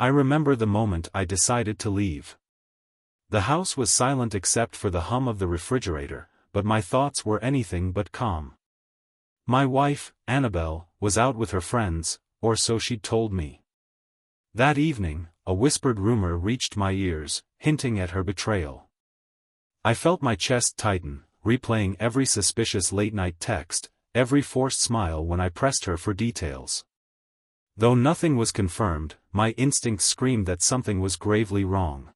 I remember the moment I decided to leave. The house was silent except for the hum of the refrigerator, but my thoughts were anything but calm. My wife, Annabelle, was out with her friends, or so she'd told me. That evening, a whispered rumor reached my ears, hinting at her betrayal. I felt my chest tighten, replaying every suspicious late-night text, every forced smile when I pressed her for details. Though nothing was confirmed, my instincts screamed that something was gravely wrong.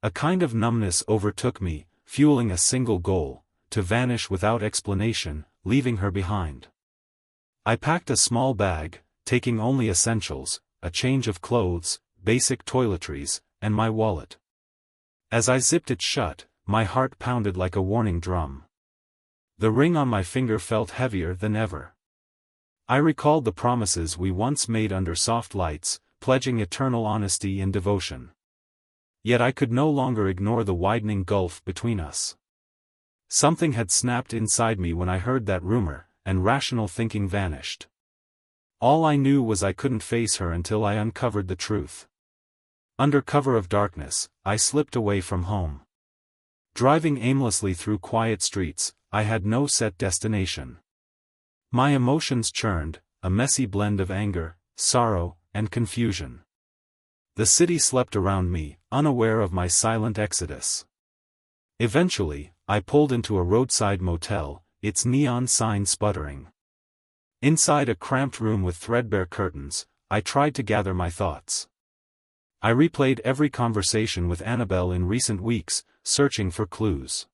A kind of numbness overtook me, fueling a single goal: to vanish without explanation, leaving her behind. I packed a small bag, taking only essentials, a change of clothes, basic toiletries, and my wallet. As I zipped it shut, my heart pounded like a warning drum. The ring on my finger felt heavier than ever. I recalled the promises we once made under soft lights, pledging eternal honesty and devotion. Yet I could no longer ignore the widening gulf between us. Something had snapped inside me when I heard that rumor, and rational thinking vanished. All I knew was I couldn't face her until I uncovered the truth. Under cover of darkness, I slipped away from home. Driving aimlessly through quiet streets, I had no set destination. My emotions churned, a messy blend of anger, sorrow, and confusion. The city slept around me, unaware of my silent exodus. Eventually, I pulled into a roadside motel, its neon sign sputtering. Inside a cramped room with threadbare curtains, I tried to gather my thoughts. I replayed every conversation with Annabelle in recent weeks, searching for clues.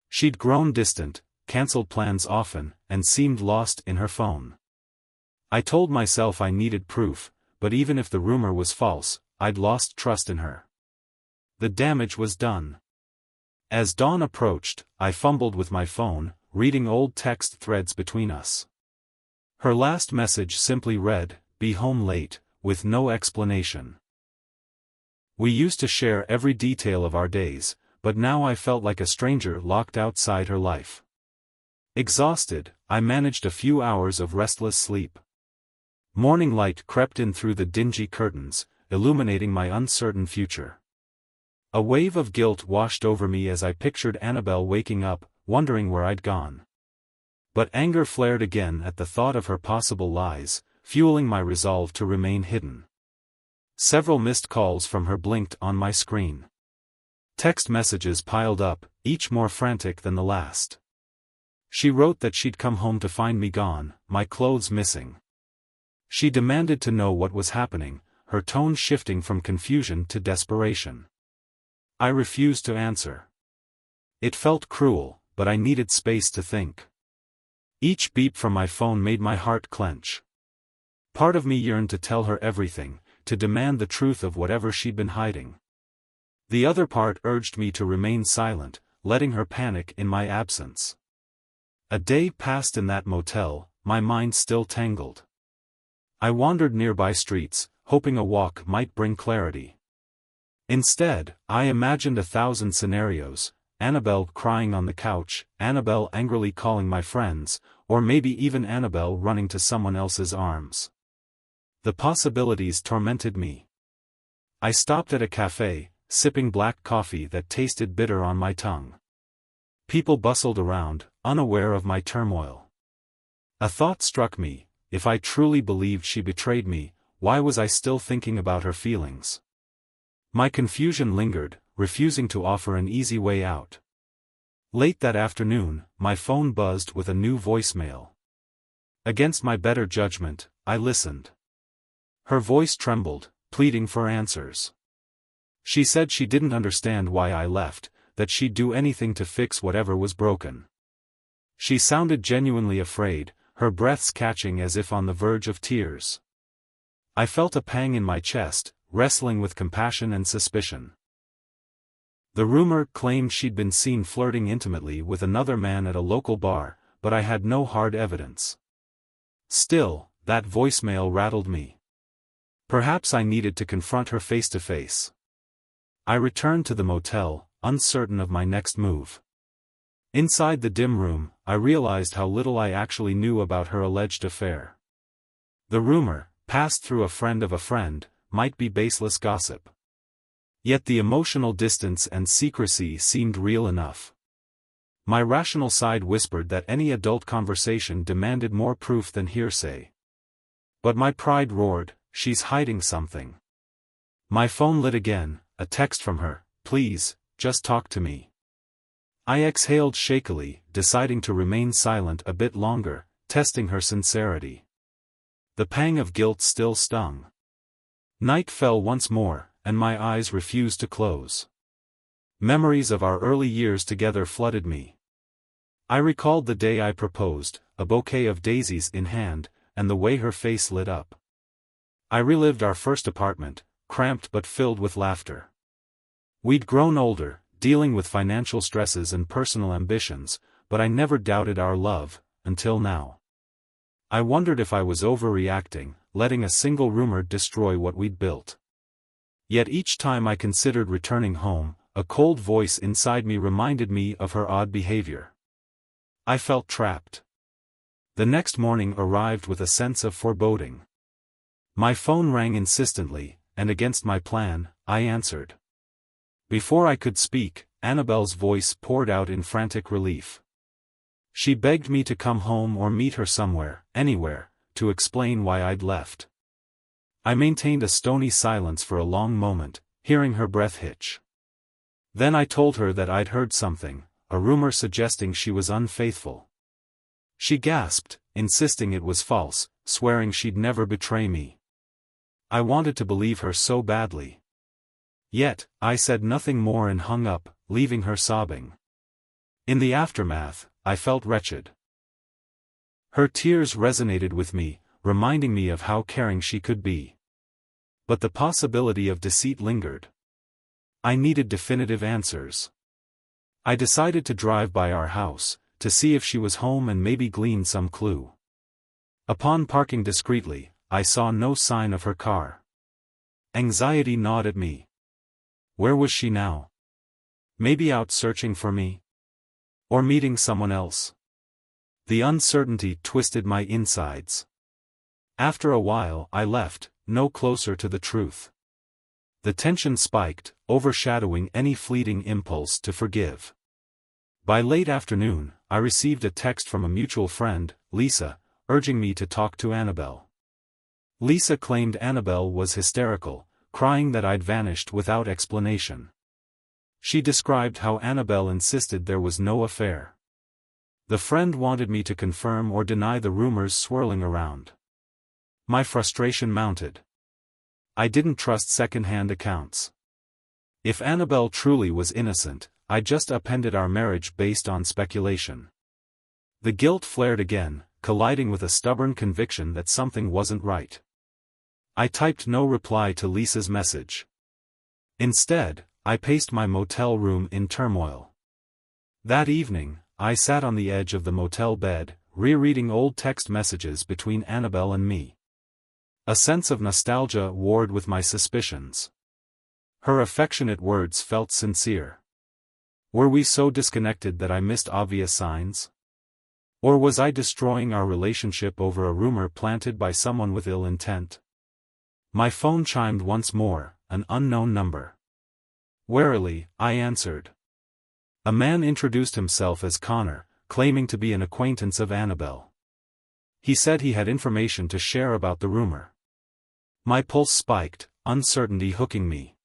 She'd grown distant, cancelled plans often, and seemed lost in her phone. I told myself I needed proof, but even if the rumor was false, I'd lost trust in her. The damage was done. As dawn approached, I fumbled with my phone, reading old text threads between us. Her last message simply read, "Be home late," with no explanation. We used to share every detail of our days, but now I felt like a stranger locked outside her life. Exhausted, I managed a few hours of restless sleep. Morning light crept in through the dingy curtains, illuminating my uncertain future. A wave of guilt washed over me as I pictured Annabelle waking up, wondering where I'd gone. But anger flared again at the thought of her possible lies, fueling my resolve to remain hidden. Several missed calls from her blinked on my screen. Text messages piled up, each more frantic than the last. She wrote that she'd come home to find me gone, my clothes missing. She demanded to know what was happening, her tone shifting from confusion to desperation. I refused to answer. It felt cruel, but I needed space to think. Each beep from my phone made my heart clench. Part of me yearned to tell her everything, to demand the truth of whatever she'd been hiding. The other part urged me to remain silent, letting her panic in my absence. A day passed in that motel, my mind still tangled. I wandered nearby streets, hoping a walk might bring clarity. Instead, I imagined 1,000 scenarios: Annabelle crying on the couch, Annabelle angrily calling my friends, or maybe even Annabelle running to someone else's arms. The possibilities tormented me. I stopped at a cafe, sipping black coffee that tasted bitter on my tongue. People bustled around, unaware of my turmoil. A thought struck me: if I truly believed she betrayed me, why was I still thinking about her feelings? My confusion lingered, refusing to offer an easy way out. Late that afternoon, my phone buzzed with a new voicemail. Against my better judgment, I listened. Her voice trembled, pleading for answers. She said she didn't understand why I left, that she'd do anything to fix whatever was broken. She sounded genuinely afraid, her breaths catching as if on the verge of tears. I felt a pang in my chest, wrestling with compassion and suspicion. The rumor claimed she'd been seen flirting intimately with another man at a local bar, but I had no hard evidence. Still, that voicemail rattled me. Perhaps I needed to confront her face to face. I returned to the motel, uncertain of my next move. Inside the dim room, I realized how little I actually knew about her alleged affair. The rumor, passed through a friend of a friend, might be baseless gossip. Yet the emotional distance and secrecy seemed real enough. My rational side whispered that any adult conversation demanded more proof than hearsay. But my pride roared, she's hiding something. My phone lit again, a text from her, please, just talk to me. I exhaled shakily, deciding to remain silent a bit longer, testing her sincerity. The pang of guilt still stung. Night fell once more, and my eyes refused to close. Memories of our early years together flooded me. I recalled the day I proposed, a bouquet of daisies in hand, and the way her face lit up. I relived our first apartment, cramped but filled with laughter. We'd grown older, dealing with financial stresses and personal ambitions, but I never doubted our love, until now. I wondered if I was overreacting, letting a single rumor destroy what we'd built. Yet each time I considered returning home, a cold voice inside me reminded me of her odd behavior. I felt trapped. The next morning arrived with a sense of foreboding. My phone rang insistently, and against my plan, I answered. Before I could speak, Annabelle's voice poured out in frantic relief. She begged me to come home or meet her somewhere, anywhere, to explain why I'd left. I maintained a stony silence for a long moment, hearing her breath hitch. Then I told her that I'd heard something, a rumor suggesting she was unfaithful. She gasped, insisting it was false, swearing she'd never betray me. I wanted to believe her so badly. Yet, I said nothing more and hung up, leaving her sobbing. In the aftermath, I felt wretched. Her tears resonated with me, reminding me of how caring she could be. But the possibility of deceit lingered. I needed definitive answers. I decided to drive by our house, to see if she was home and maybe glean some clue. Upon parking discreetly, I saw no sign of her car. Anxiety gnawed at me. Where was she now? Maybe out searching for me? Or meeting someone else? The uncertainty twisted my insides. After a while I left, no closer to the truth. The tension spiked, overshadowing any fleeting impulse to forgive. By late afternoon, I received a text from a mutual friend, Lisa, urging me to talk to Annabelle. Lisa claimed Annabelle was hysterical, crying that I'd vanished without explanation. She described how Annabelle insisted there was no affair. The friend wanted me to confirm or deny the rumors swirling around. My frustration mounted. I didn't trust second-hand accounts. If Annabelle truly was innocent, I just upended our marriage based on speculation. The guilt flared again, colliding with a stubborn conviction that something wasn't right. I typed no reply to Lisa's message. Instead, I paced my motel room in turmoil. That evening, I sat on the edge of the motel bed, rereading old text messages between Annabelle and me. A sense of nostalgia warred with my suspicions. Her affectionate words felt sincere. Were we so disconnected that I missed obvious signs? Or was I destroying our relationship over a rumor planted by someone with ill intent? My phone chimed once more, an unknown number. Warily, I answered. A man introduced himself as Connor, claiming to be an acquaintance of Annabelle. He said he had information to share about the rumor. My pulse spiked, uncertainty hooking me.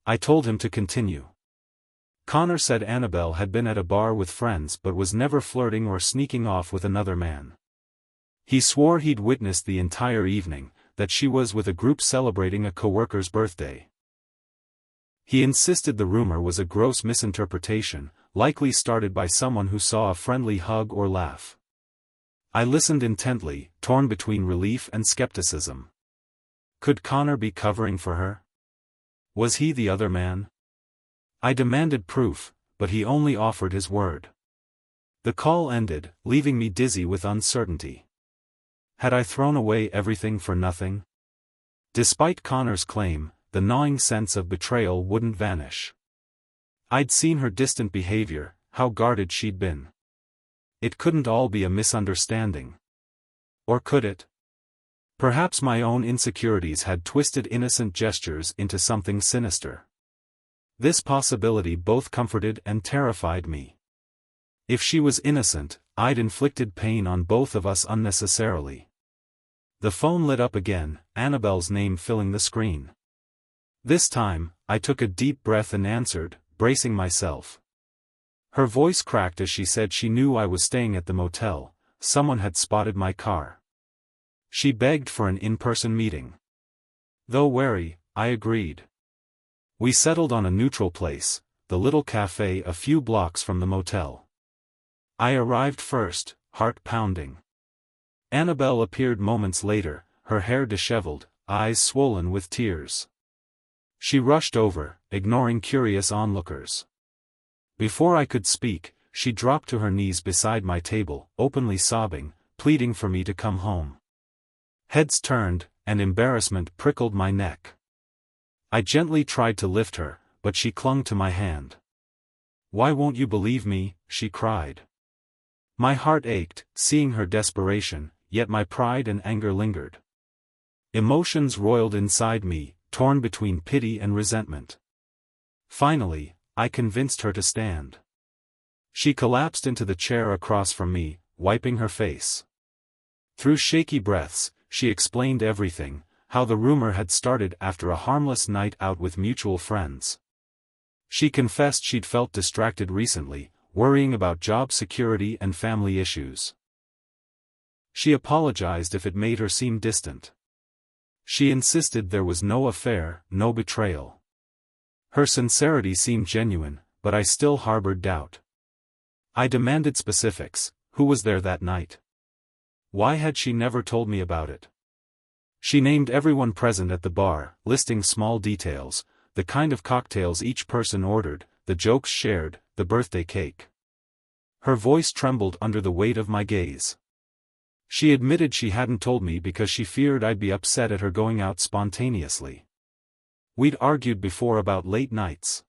I told him to continue. Connor said Annabelle had been at a bar with friends but was never flirting or sneaking off with another man. He swore he'd witnessed the entire evening, that she was with a group celebrating a coworker's birthday. He insisted the rumor was a gross misinterpretation, likely started by someone who saw a friendly hug or laugh. I listened intently, torn between relief and skepticism. Could Connor be covering for her? Was he the other man? I demanded proof, but he only offered his word. The call ended, leaving me dizzy with uncertainty. Had I thrown away everything for nothing? Despite Connor's claim, the gnawing sense of betrayal wouldn't vanish. I'd seen her distant behavior, how guarded she'd been. It couldn't all be a misunderstanding. Or could it? Perhaps my own insecurities had twisted innocent gestures into something sinister. This possibility both comforted and terrified me. If she was innocent, I'd inflicted pain on both of us unnecessarily. The phone lit up again, Annabelle's name filling the screen. This time, I took a deep breath and answered, bracing myself. Her voice cracked as she said she knew I was staying at the motel. Someone had spotted my car. She begged for an in-person meeting. Though wary, I agreed. We settled on a neutral place, the little cafe a few blocks from the motel. I arrived first, heart pounding. Annabelle appeared moments later, her hair disheveled, eyes swollen with tears. She rushed over, ignoring curious onlookers. Before I could speak, she dropped to her knees beside my table, openly sobbing, pleading for me to come home. Heads turned, and embarrassment prickled my neck. I gently tried to lift her, but she clung to my hand. "Why won't you believe me?" she cried. My heart ached, seeing her desperation, yet my pride and anger lingered. Emotions roiled inside me, torn between pity and resentment. Finally, I convinced her to stand. She collapsed into the chair across from me, wiping her face. Through shaky breaths, she explained everything, how the rumor had started after a harmless night out with mutual friends. She confessed she'd felt distracted recently, worrying about job security and family issues. She apologized if it made her seem distant. She insisted there was no affair, no betrayal. Her sincerity seemed genuine, but I still harbored doubt. I demanded specifics. Who was there that night? Why had she never told me about it? She named everyone present at the bar, listing small details, the kind of cocktails each person ordered, the jokes shared, the birthday cake. Her voice trembled under the weight of my gaze. She admitted she hadn't told me because she feared I'd be upset at her going out spontaneously. We'd argued before about late nights.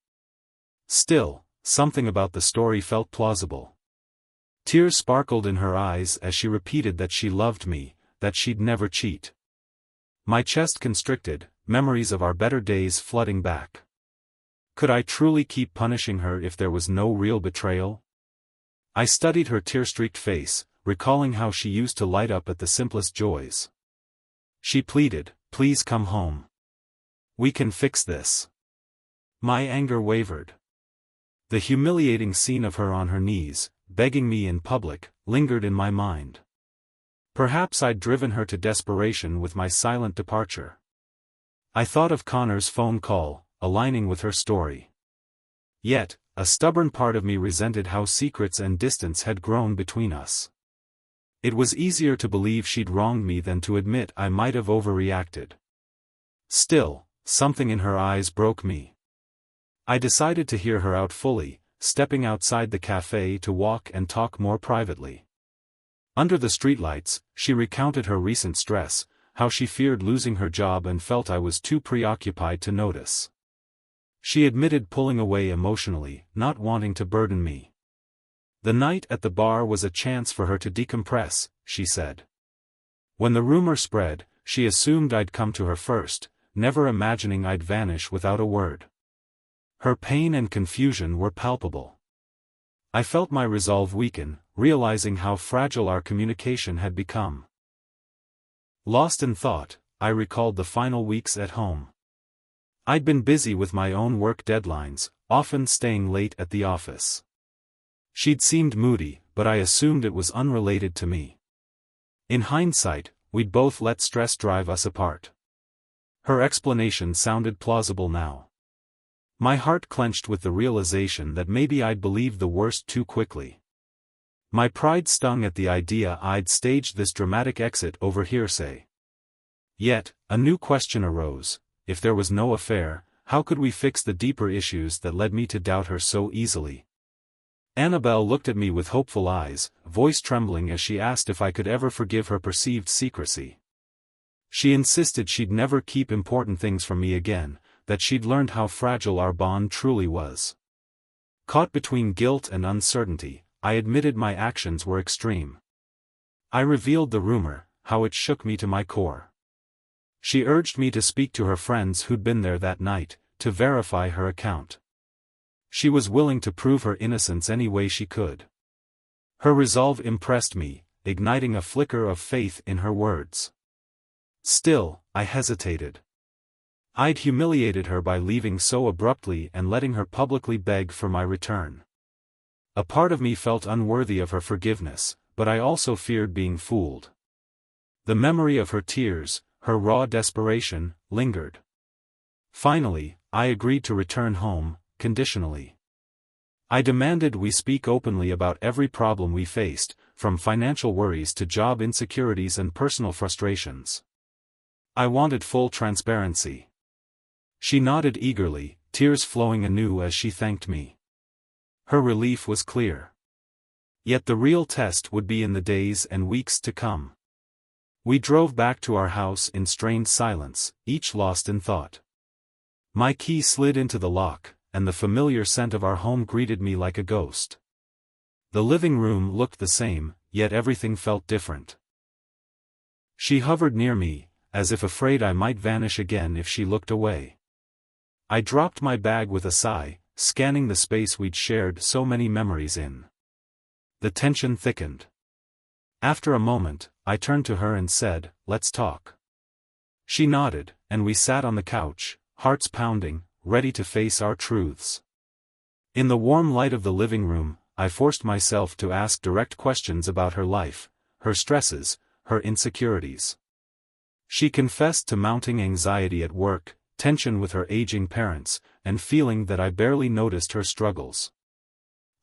Still, something about the story felt plausible. Tears sparkled in her eyes as she repeated that she loved me, that she'd never cheat. My chest constricted, memories of our better days flooding back. Could I truly keep punishing her if there was no real betrayal? I studied her tear-streaked face, recalling how she used to light up at the simplest joys. She pleaded, "Please come home. We can fix this." My anger wavered. The humiliating scene of her on her knees, begging me in public, lingered in my mind. Perhaps I'd driven her to desperation with my silent departure. I thought of Connor's phone call, aligning with her story. Yet, a stubborn part of me resented how secrets and distance had grown between us. It was easier to believe she'd wronged me than to admit I might have overreacted. Still, something in her eyes broke me. I decided to hear her out fully, stepping outside the cafe to walk and talk more privately. Under the streetlights, she recounted her recent stress, how she feared losing her job and felt I was too preoccupied to notice. She admitted pulling away emotionally, not wanting to burden me. The night at the bar was a chance for her to decompress, she said. When the rumor spread, she assumed I'd come to her first, never imagining I'd vanish without a word. Her pain and confusion were palpable. I felt my resolve weaken, realizing how fragile our communication had become. Lost in thought, I recalled the final weeks at home. I'd been busy with my own work deadlines, often staying late at the office. She'd seemed moody, but I assumed it was unrelated to me. In hindsight, we'd both let stress drive us apart. Her explanation sounded plausible now. My heart clenched with the realization that maybe I'd believed the worst too quickly. My pride stung at the idea I'd staged this dramatic exit over hearsay. Yet, a new question arose: if there was no affair, how could we fix the deeper issues that led me to doubt her so easily? Annabelle looked at me with hopeful eyes, voice trembling as she asked if I could ever forgive her perceived secrecy. She insisted she'd never keep important things from me again, that she'd learned how fragile our bond truly was. Caught between guilt and uncertainty, I admitted my actions were extreme. I revealed the rumor, how it shook me to my core. She urged me to speak to her friends who'd been there that night, to verify her account. She was willing to prove her innocence any way she could. Her resolve impressed me, igniting a flicker of faith in her words. Still, I hesitated. I'd humiliated her by leaving so abruptly and letting her publicly beg for my return. A part of me felt unworthy of her forgiveness, but I also feared being fooled. The memory of her tears, her raw desperation, lingered. Finally, I agreed to return home, conditionally. I demanded we speak openly about every problem we faced, from financial worries to job insecurities and personal frustrations. I wanted full transparency. She nodded eagerly, tears flowing anew as she thanked me. Her relief was clear. Yet the real test would be in the days and weeks to come. We drove back to our house in strained silence, each lost in thought. My key slid into the lock, and the familiar scent of our home greeted me like a ghost. The living room looked the same, yet everything felt different. She hovered near me, as if afraid I might vanish again if she looked away. I dropped my bag with a sigh, scanning the space we'd shared so many memories in. The tension thickened. After a moment, I turned to her and said, "Let's talk." She nodded, and we sat on the couch, hearts pounding, ready to face our truths. In the warm light of the living room, I forced myself to ask direct questions about her life, her stresses, her insecurities. She confessed to mounting anxiety at work, tension with her aging parents, and feeling that I barely noticed her struggles.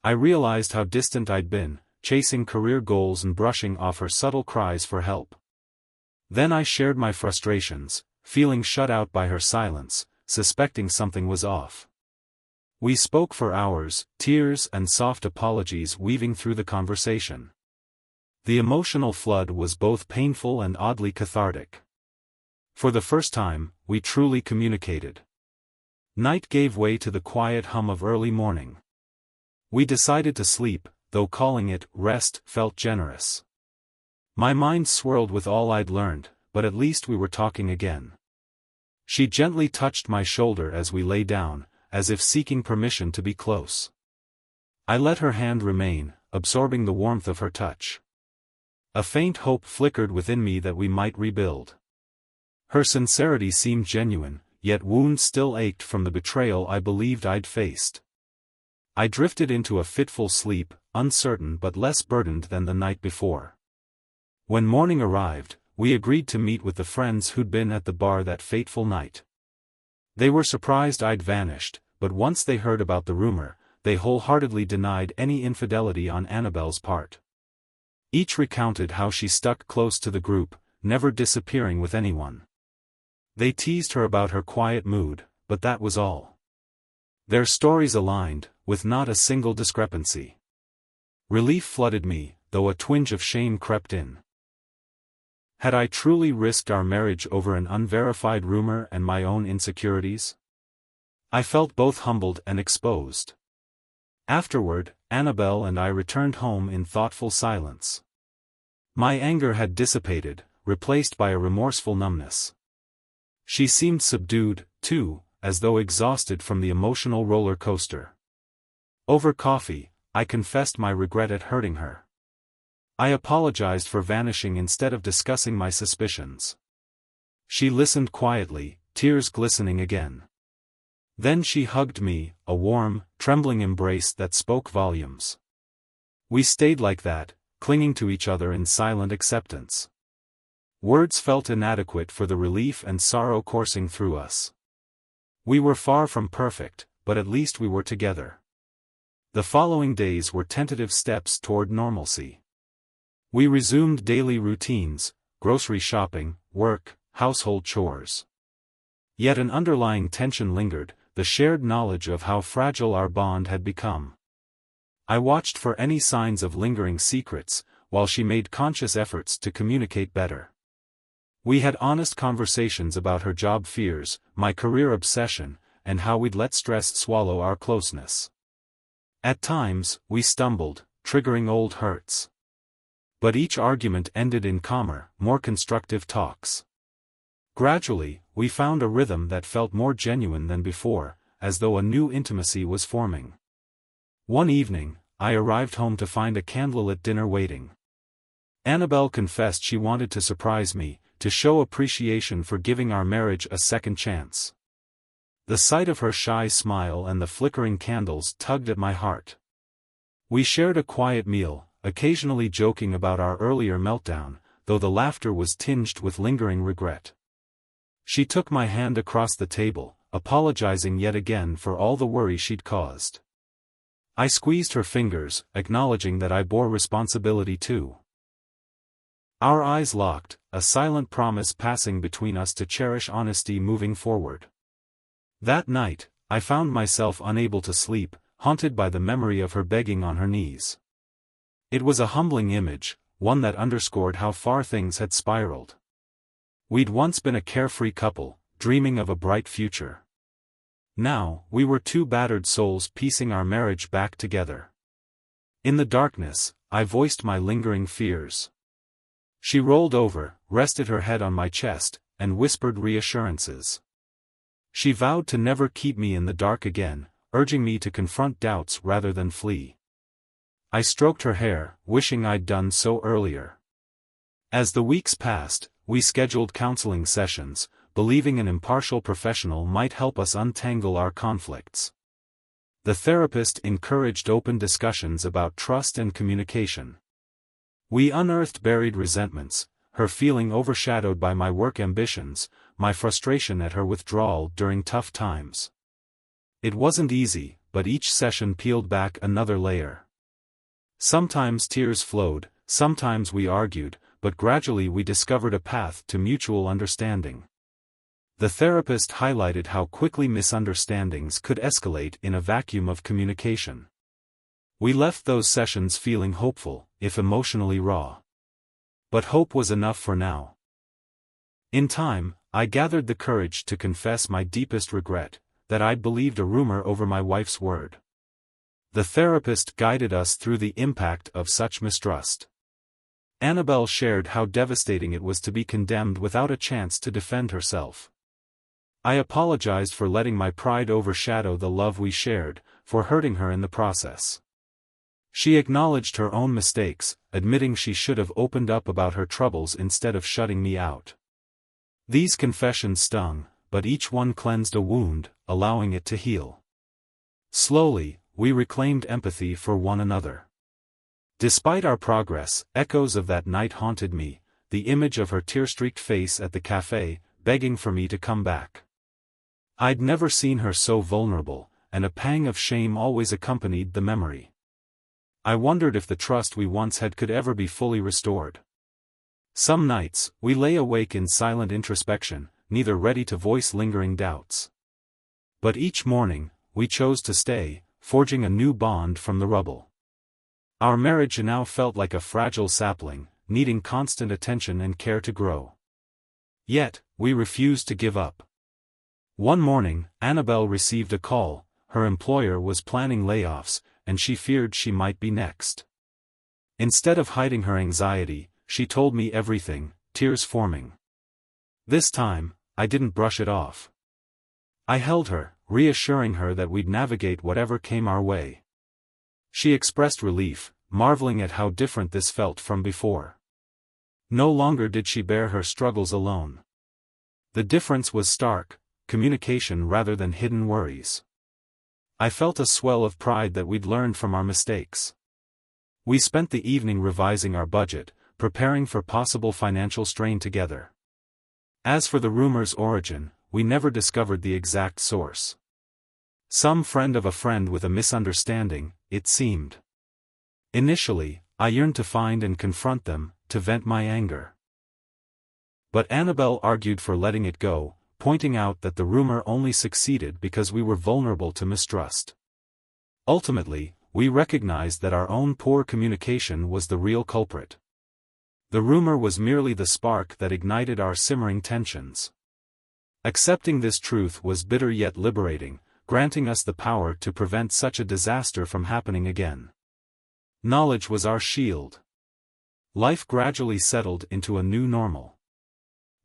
I realized how distant I'd been, chasing career goals and brushing off her subtle cries for help. Then I shared my frustrations, feeling shut out by her silence, suspecting something was off. We spoke for hours, tears and soft apologies weaving through the conversation. The emotional flood was both painful and oddly cathartic. For the first time, we truly communicated. Night gave way to the quiet hum of early morning. We decided to sleep, though calling it rest felt generous. My mind swirled with all I'd learned, but at least we were talking again. She gently touched my shoulder as we lay down, as if seeking permission to be close. I let her hand remain, absorbing the warmth of her touch. A faint hope flickered within me that we might rebuild. Her sincerity seemed genuine, yet wounds still ached from the betrayal I believed I'd faced. I drifted into a fitful sleep, uncertain but less burdened than the night before. When morning arrived, we agreed to meet with the friends who'd been at the bar that fateful night. They were surprised I'd vanished, but once they heard about the rumor, they wholeheartedly denied any infidelity on Annabelle's part. Each recounted how she stuck close to the group, never disappearing with anyone. They teased her about her quiet mood, but that was all. Their stories aligned, with not a single discrepancy. Relief flooded me, though a twinge of shame crept in. Had I truly risked our marriage over an unverified rumor and my own insecurities? I felt both humbled and exposed. Afterward, Annabelle and I returned home in thoughtful silence. My anger had dissipated, replaced by a remorseful numbness. She seemed subdued, too, as though exhausted from the emotional roller coaster. Over coffee, I confessed my regret at hurting her. I apologized for vanishing instead of discussing my suspicions. She listened quietly, tears glistening again. Then she hugged me, a warm, trembling embrace that spoke volumes. We stayed like that, clinging to each other in silent acceptance. Words felt inadequate for the relief and sorrow coursing through us. We were far from perfect, but at least we were together. The following days were tentative steps toward normalcy. We resumed daily routines, grocery shopping, work, household chores. Yet an underlying tension lingered, the shared knowledge of how fragile our bond had become. I watched for any signs of lingering secrets, while she made conscious efforts to communicate better. We had honest conversations about her job fears, my career obsession, and how we'd let stress swallow our closeness. At times, we stumbled, triggering old hurts. But each argument ended in calmer, more constructive talks. Gradually, we found a rhythm that felt more genuine than before, as though a new intimacy was forming. One evening, I arrived home to find a candlelit dinner waiting. Annabelle confessed she wanted to surprise me, to show appreciation for giving our marriage a second chance. The sight of her shy smile and the flickering candles tugged at my heart. We shared a quiet meal, occasionally joking about our earlier meltdown, though the laughter was tinged with lingering regret. She took my hand across the table, apologizing yet again for all the worry she'd caused. I squeezed her fingers, acknowledging that I bore responsibility too. Our eyes locked, a silent promise passing between us to cherish honesty moving forward. That night, I found myself unable to sleep, haunted by the memory of her begging on her knees. It was a humbling image, one that underscored how far things had spiraled. We'd once been a carefree couple, dreaming of a bright future. Now, we were two battered souls piecing our marriage back together. In the darkness, I voiced my lingering fears. She rolled over, rested her head on my chest, and whispered reassurances. She vowed to never keep me in the dark again, urging me to confront doubts rather than flee. I stroked her hair, wishing I'd done so earlier. As the weeks passed, we scheduled counseling sessions, believing an impartial professional might help us untangle our conflicts. The therapist encouraged open discussions about trust and communication. We unearthed buried resentments, her feeling overshadowed by my work ambitions, my frustration at her withdrawal during tough times. It wasn't easy, but each session peeled back another layer. Sometimes tears flowed, sometimes we argued, but gradually we discovered a path to mutual understanding. The therapist highlighted how quickly misunderstandings could escalate in a vacuum of communication. We left those sessions feeling hopeful, if emotionally raw. But hope was enough for now. In time, I gathered the courage to confess my deepest regret, that I'd believed a rumor over my wife's word. The therapist guided us through the impact of such mistrust. Annabelle shared how devastating it was to be condemned without a chance to defend herself. I apologized for letting my pride overshadow the love we shared, for hurting her in the process. She acknowledged her own mistakes, admitting she should have opened up about her troubles instead of shutting me out. These confessions stung, but each one cleansed a wound, allowing it to heal. Slowly, we reclaimed empathy for one another. Despite our progress, echoes of that night haunted me, the image of her tear-streaked face at the cafe, begging for me to come back. I'd never seen her so vulnerable, and a pang of shame always accompanied the memory. I wondered if the trust we once had could ever be fully restored. Some nights, we lay awake in silent introspection, neither ready to voice lingering doubts. But each morning, we chose to stay, forging a new bond from the rubble. Our marriage now felt like a fragile sapling, needing constant attention and care to grow. Yet, we refused to give up. One morning, Annabelle received a call. Her employer was planning layoffs, and she feared she might be next. Instead of hiding her anxiety, she told me everything, tears forming. This time, I didn't brush it off. I held her, reassuring her that we'd navigate whatever came our way. She expressed relief, marveling at how different this felt from before. No longer did she bear her struggles alone. The difference was stark, communication rather than hidden worries. I felt a swell of pride that we'd learned from our mistakes. We spent the evening revising our budget, preparing for possible financial strain together. As for the rumor's origin, we never discovered the exact source. Some friend of a friend with a misunderstanding, it seemed. Initially, I yearned to find and confront them, to vent my anger. But Annabelle argued for letting it go, pointing out that the rumor only succeeded because we were vulnerable to mistrust. Ultimately, we recognized that our own poor communication was the real culprit. The rumor was merely the spark that ignited our simmering tensions. Accepting this truth was bitter yet liberating, granting us the power to prevent such a disaster from happening again. Knowledge was our shield. Life gradually settled into a new normal.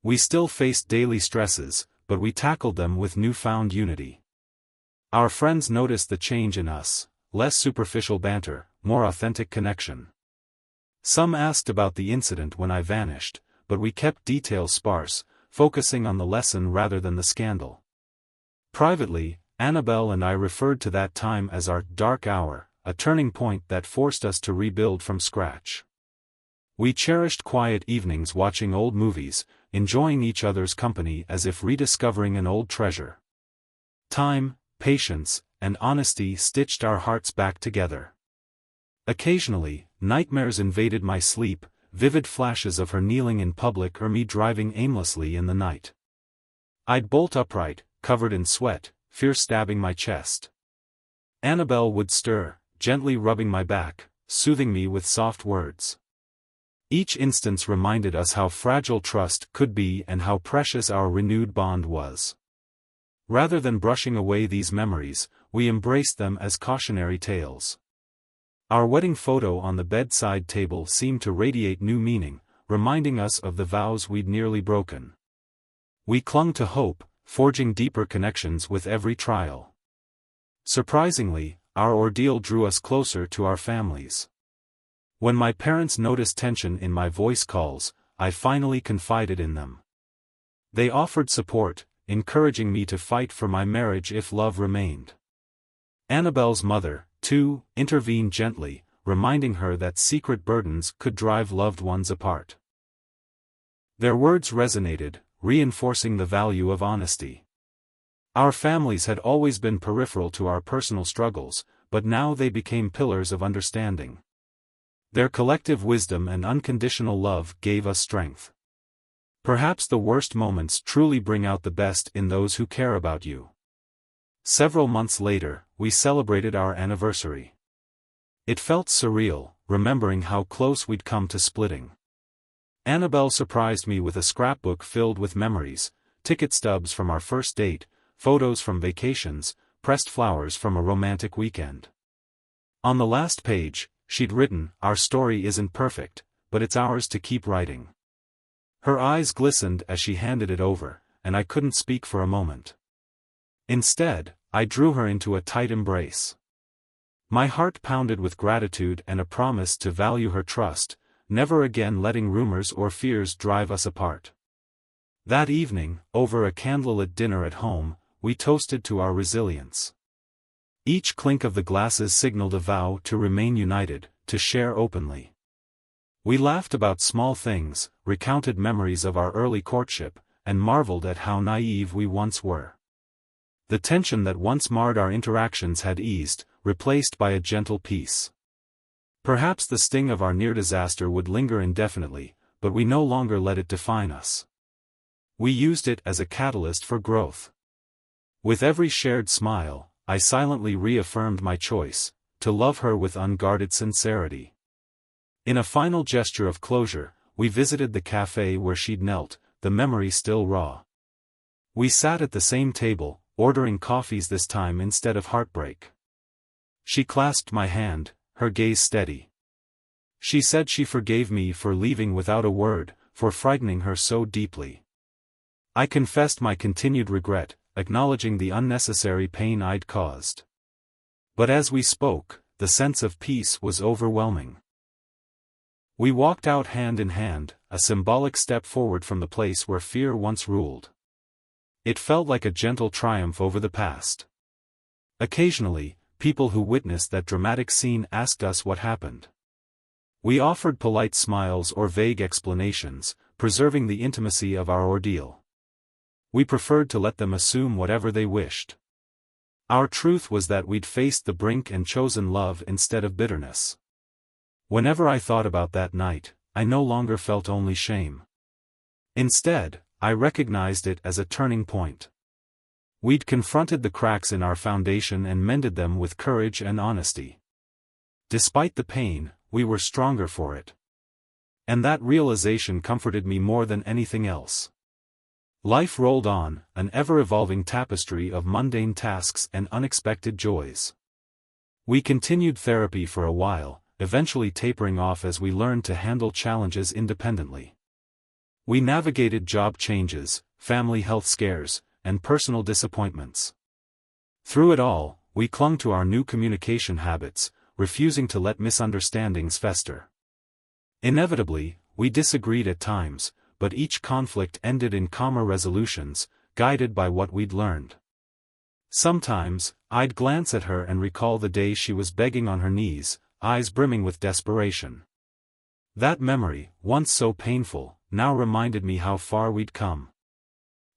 We still faced daily stresses, but we tackled them with newfound unity. Our friends noticed the change in us, less superficial banter, more authentic connection. Some asked about the incident when I vanished, but we kept details sparse, focusing on the lesson rather than the scandal. Privately, Annabelle and I referred to that time as our dark hour, a turning point that forced us to rebuild from scratch. We cherished quiet evenings watching old movies, enjoying each other's company as if rediscovering an old treasure. Time, patience, and honesty stitched our hearts back together. Occasionally, nightmares invaded my sleep, vivid flashes of her kneeling in public or me driving aimlessly in the night. I'd bolt upright, covered in sweat, fear stabbing my chest. Annabelle would stir, gently rubbing my back, soothing me with soft words. Each instance reminded us how fragile trust could be and how precious our renewed bond was. Rather than brushing away these memories, we embraced them as cautionary tales. Our wedding photo on the bedside table seemed to radiate new meaning, reminding us of the vows we'd nearly broken. We clung to hope, forging deeper connections with every trial. Surprisingly, our ordeal drew us closer to our families. When my parents noticed tension in my voice calls, I finally confided in them. They offered support, encouraging me to fight for my marriage if love remained. Annabelle's mother, too, intervened gently, reminding her that secret burdens could drive loved ones apart. Their words resonated, reinforcing the value of honesty. Our families had always been peripheral to our personal struggles, but now they became pillars of understanding. Their collective wisdom and unconditional love gave us strength. Perhaps the worst moments truly bring out the best in those who care about you. Several months later, we celebrated our anniversary. It felt surreal, remembering how close we'd come to splitting. Annabelle surprised me with a scrapbook filled with memories, ticket stubs from our first date, photos from vacations, pressed flowers from a romantic weekend. On the last page, she'd written, "Our story isn't perfect, but it's ours to keep writing." Her eyes glistened as she handed it over, and I couldn't speak for a moment. Instead, I drew her into a tight embrace. My heart pounded with gratitude and a promise to value her trust, never again letting rumors or fears drive us apart. That evening, over a candlelit dinner at home, we toasted to our resilience. Each clink of the glasses signaled a vow to remain united, to share openly. We laughed about small things, recounted memories of our early courtship, and marveled at how naive we once were. The tension that once marred our interactions had eased, replaced by a gentle peace. Perhaps the sting of our near disaster would linger indefinitely, but we no longer let it define us. We used it as a catalyst for growth. With every shared smile, I silently reaffirmed my choice, to love her with unguarded sincerity. In a final gesture of closure, we visited the cafe where she'd knelt, the memory still raw. We sat at the same table, ordering coffees this time instead of heartbreak. She clasped my hand, her gaze steady. She said she forgave me for leaving without a word, for frightening her so deeply. I confessed my continued regret, acknowledging the unnecessary pain I'd caused. But as we spoke, the sense of peace was overwhelming. We walked out hand in hand, a symbolic step forward from the place where fear once ruled. It felt like a gentle triumph over the past. Occasionally, people who witnessed that dramatic scene asked us what happened. We offered polite smiles or vague explanations, preserving the intimacy of our ordeal. We preferred to let them assume whatever they wished. Our truth was that we'd faced the brink and chosen love instead of bitterness. Whenever I thought about that night, I no longer felt only shame. Instead, I recognized it as a turning point. We'd confronted the cracks in our foundation and mended them with courage and honesty. Despite the pain, we were stronger for it. And that realization comforted me more than anything else. Life rolled on, an ever-evolving tapestry of mundane tasks and unexpected joys. We continued therapy for a while, eventually tapering off as we learned to handle challenges independently. We navigated job changes, family health scares, and personal disappointments. Through it all, we clung to our new communication habits, refusing to let misunderstandings fester. Inevitably, we disagreed at times, but each conflict ended in calmer resolutions, guided by what we'd learned. Sometimes, I'd glance at her and recall the day she was begging on her knees, eyes brimming with desperation. That memory, once so painful, now reminded me how far we'd come.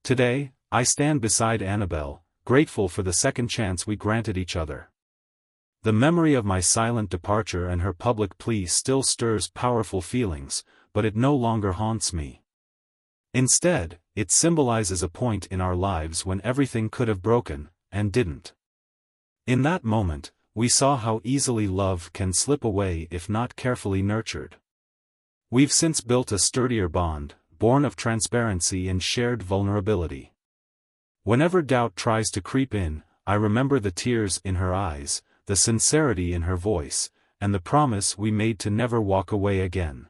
Today, I stand beside Annabelle, grateful for the second chance we granted each other. The memory of my silent departure and her public plea still stirs powerful feelings, but it no longer haunts me. Instead, it symbolizes a point in our lives when everything could have broken, and didn't. In that moment, we saw how easily love can slip away if not carefully nurtured. We've since built a sturdier bond, born of transparency and shared vulnerability. Whenever doubt tries to creep in, I remember the tears in her eyes, the sincerity in her voice, and the promise we made to never walk away again.